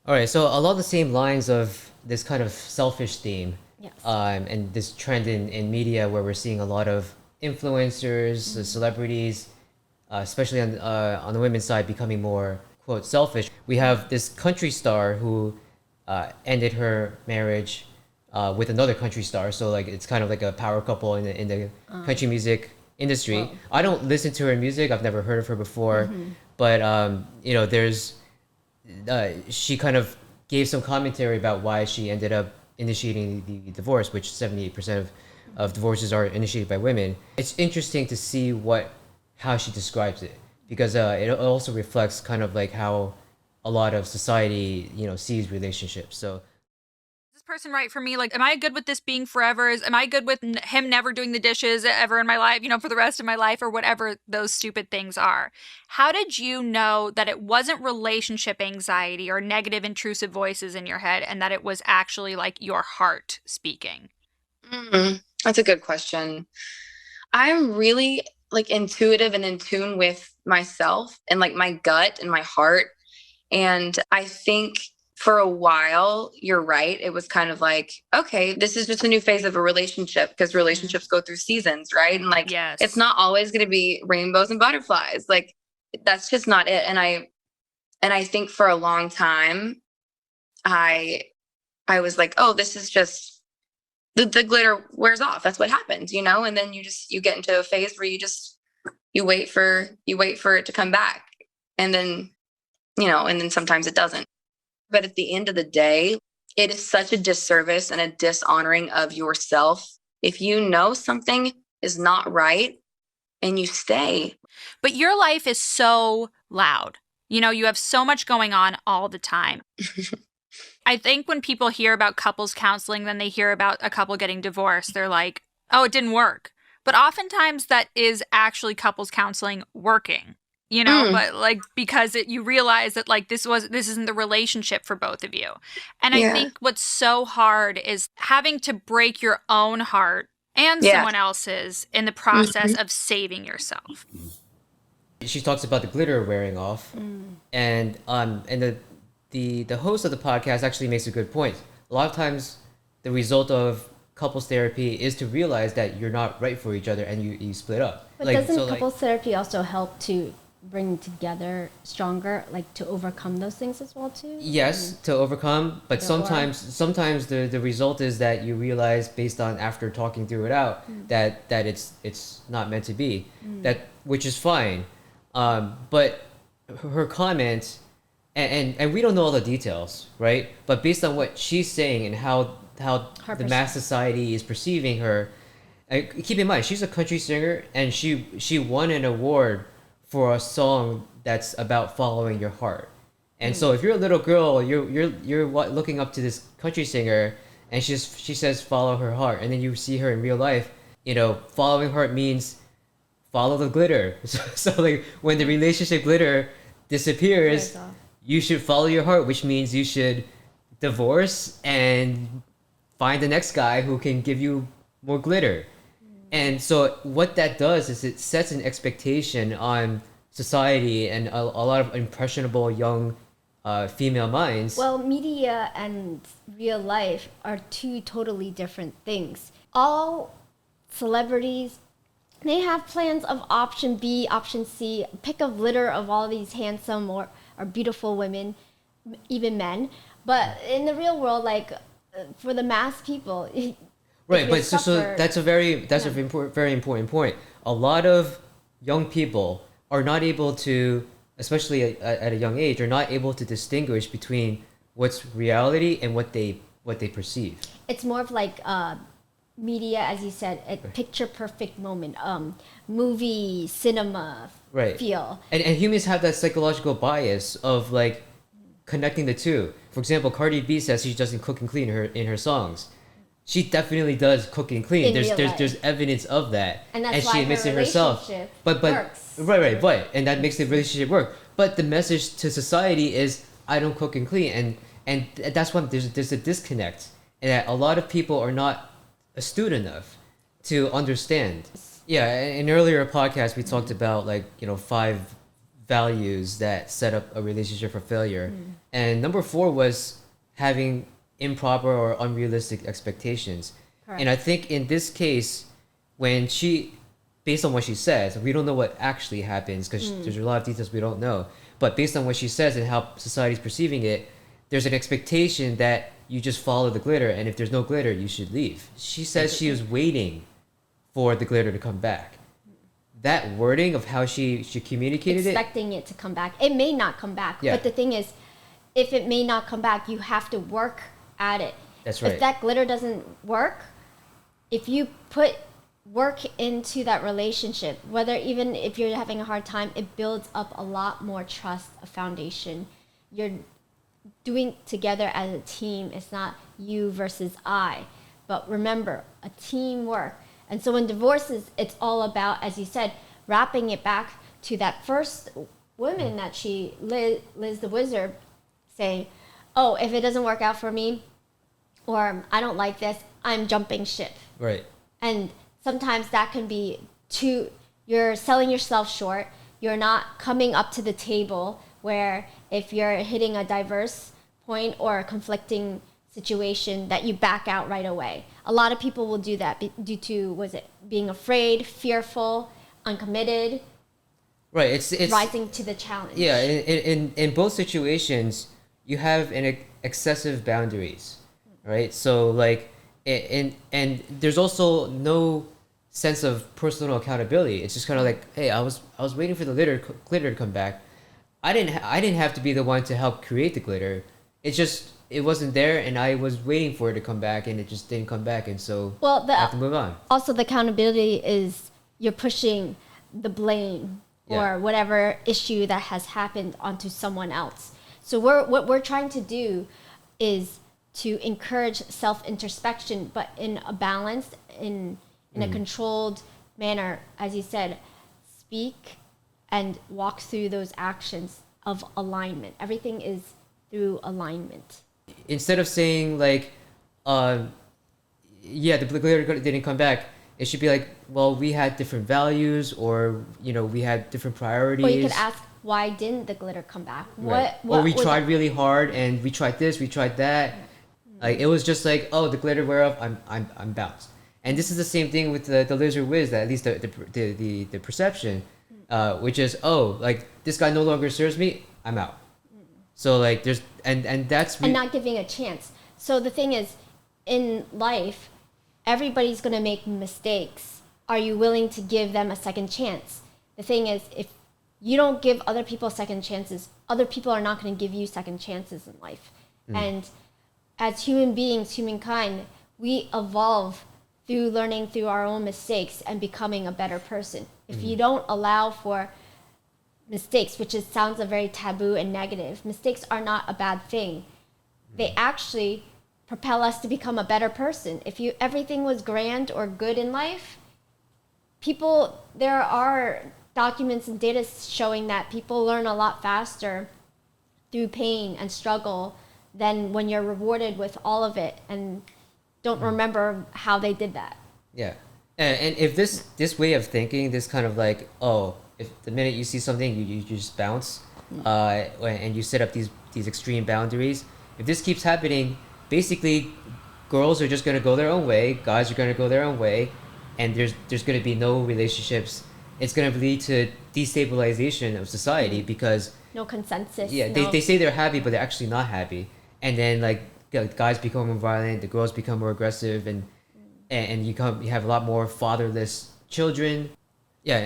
All right, so along the same lines of this kind of selfish theme, Yes. and this trend in media where we're seeing a lot of influencers, Mm. celebrities, especially on the women's side, becoming more quote selfish. We have this country star who ended her marriage with another country star, so like it's kind of like a power couple in the country music industry. Whoa. I don't listen to her music; I've never heard of her before, Mm-hmm. but there's she kind of gave some commentary about why she ended up initiating the divorce, which 78% of divorces are initiated by women. It's interesting to see how she describes it because it also reflects kind of like how a lot of society, sees relationships. So This person right for me? Like, am I good with this being forever? Am I good with him never doing the dishes ever in my life, for the rest of my life or whatever those stupid things are? How did you know that it wasn't relationship anxiety or negative intrusive voices in your head and that it was actually like your heart speaking? That's a good question. I'm really like intuitive and in tune with myself and like my gut and my heart. And I think for a while, you're right. It was kind of like, okay, this is just a new phase of a relationship because Mhm. relationships go through seasons, right? And like, it's Yes. not always going to be rainbows and butterflies. Like, that's just not it. And I think for a long time, I, I was like, oh, this is just the glitter wears off. That's what happens, And then you get into a phase where you wait for it to come back. And then, and then sometimes it doesn't. But at the end of the day, it is such a disservice and a dishonoring of yourself if you know something is not right and you stay. But your life is so loud. You have so much going on all the time. I think when people hear about couples counseling, then they hear about a couple getting divorced, they're like, oh, it didn't work. But oftentimes that is actually couples counseling working, Mm, but like because you realize that like this isn't the relationship for both of you. And I yeah. think what's so hard is having to break your own heart and Yeah. someone else's in the process Mhm. of saving yourself. she talks about the glitter wearing off, Mm. and the host of the podcast actually makes a good point. A lot of times, the result of couples therapy is to realize that you're not right for each other and you split up. But Like doesn't so, like couples therapy also help to bring together stronger, like to overcome those things as well too? yes, to overcome, but Or sometimes the result is that you realize based on after talking through it out that it's not meant to be. That which is fine. But her comment and we don't know all the details, right? But based on what she's saying and how her the mass perspective. society is perceiving her, keep in mind she's a country singer and she won an award for a song that's about following your heart. And so if you're a little girl, looking up to this country singer, and she says follow her heart, and then you see her in real life. Following heart means follow the glitter. So like when the relationship glitter Wears disappears, off. you should follow your heart, which means you should divorce and find the next guy who can give you more glitter. And so what that does is it sets an expectation on society and a lot of impressionable young female minds. Well, media and real life are two totally different things. All celebrities, they have plans of option B, option C, pick a litter of all these handsome or beautiful women, even men. But in the real world, like for the mass people, if Right, you but so suffer, that's yeah. a very important point. A lot of young people are not able to, especially at a young age, are not able to distinguish between what's reality and what they perceive. It's more of like media, as you said, a picture perfect moment, movie, cinema Right. feel. And humans have that psychological bias of like connecting the two. For example, Cardi B says she doesn't cook and clean in her songs. She definitely does cook and clean. In There's real there's there's life. evidence of that, And and that's she why her admits it herself. relationship But works. right, and that makes the relationship work. But the message to society is I don't cook and clean, and that's why there's a disconnect, and that a lot of people are not astute enough to understand. Yeah, in earlier podcast we talked about like 5 values that set up a relationship for failure. And number 4 was having improper or unrealistic expectations. Correct. And I think in this case, when she, based on what she says, we don't know what actually happens because there's a lot of details we don't know. But based on what she says and how society's perceiving it, there's an expectation that you just follow the glitter, and if there's no glitter, you should leave. She says she was waiting for the glitter to come back. That wording of how she communicated Expecting it to come back. It may not come back. Yeah. But the thing is, if it may not come back, you have to work at it. That's right. If that glitter doesn't work, if you put work into that relationship, whether even if you're having a hard time, it builds up a lot more trust, a foundation. You're doing together as a team. It's not you versus I. But remember, a teamwork. And so in divorces, it's all about, as you said, wrapping it back to that first woman that Liz the Wizard, saying, oh, if it doesn't work out for me, or I don't like this, I'm jumping ship. Right. And sometimes that can be you're selling yourself short. You're not coming up to the table, where if you're hitting a diverse point or a conflicting situation, that you back out right away. A lot of people will do that due to, being afraid, fearful, uncommitted, Right. It's rising to the challenge. Yeah. In both situations, you have excessive boundaries, right? So like, and there's also no sense of personal accountability. It's just kind of like, hey, I was waiting for the glitter to come back. I didn't have to be the one to help create the glitter. It wasn't there, and I was waiting for it to come back, and it just didn't come back, and so I have to move on. Also, the accountability is you're pushing the blame or whatever issue that has happened onto someone else. So what we're trying to do is to encourage self-introspection, but in a balanced, in a controlled manner. As you said, speak and walk through those actions of alignment. Everything is through alignment. Instead of saying like, the glitter didn't come back, it should be like, well, we had different values, or we had different priorities. Or you could ask, why didn't the glitter come back? Right. What or we tried really hard, and we tried this, we tried that. Like, it was just like, oh, the glitter wear off, I'm bounced. And this is the same thing with the Lizard Wiz, that at least the perception, which is, oh, like, this guy no longer serves me, I'm out. So like, there's and that's and not giving a chance. So the thing is, in life, everybody's going to make mistakes. Are you willing to give them a second chance? The thing is, if you don't give other people second chances, other people are not going to give you second chances in life. And as human beings, humankind, we evolve through learning through our own mistakes and becoming a better person. If you don't allow for mistakes, which sounds a very taboo and negative, mistakes are not a bad thing. They actually propel us to become a better person. If everything was grand or good in life, there are documents and data showing that people learn a lot faster through pain and struggle than when you're rewarded with all of it and don't remember how they did that. Yeah. And if this way of thinking, this kind of like, oh, if the minute you see something, you just bounce, and you set up these extreme boundaries. If this keeps happening, basically, girls are just gonna go their own way, guys are gonna go their own way, and there's gonna be no relationships. It's gonna lead to destabilization of society because No consensus. yeah, they say they're happy, but they're actually not happy, and then like guys become more violent, the girls become more aggressive, and you have a lot more fatherless children. Yeah,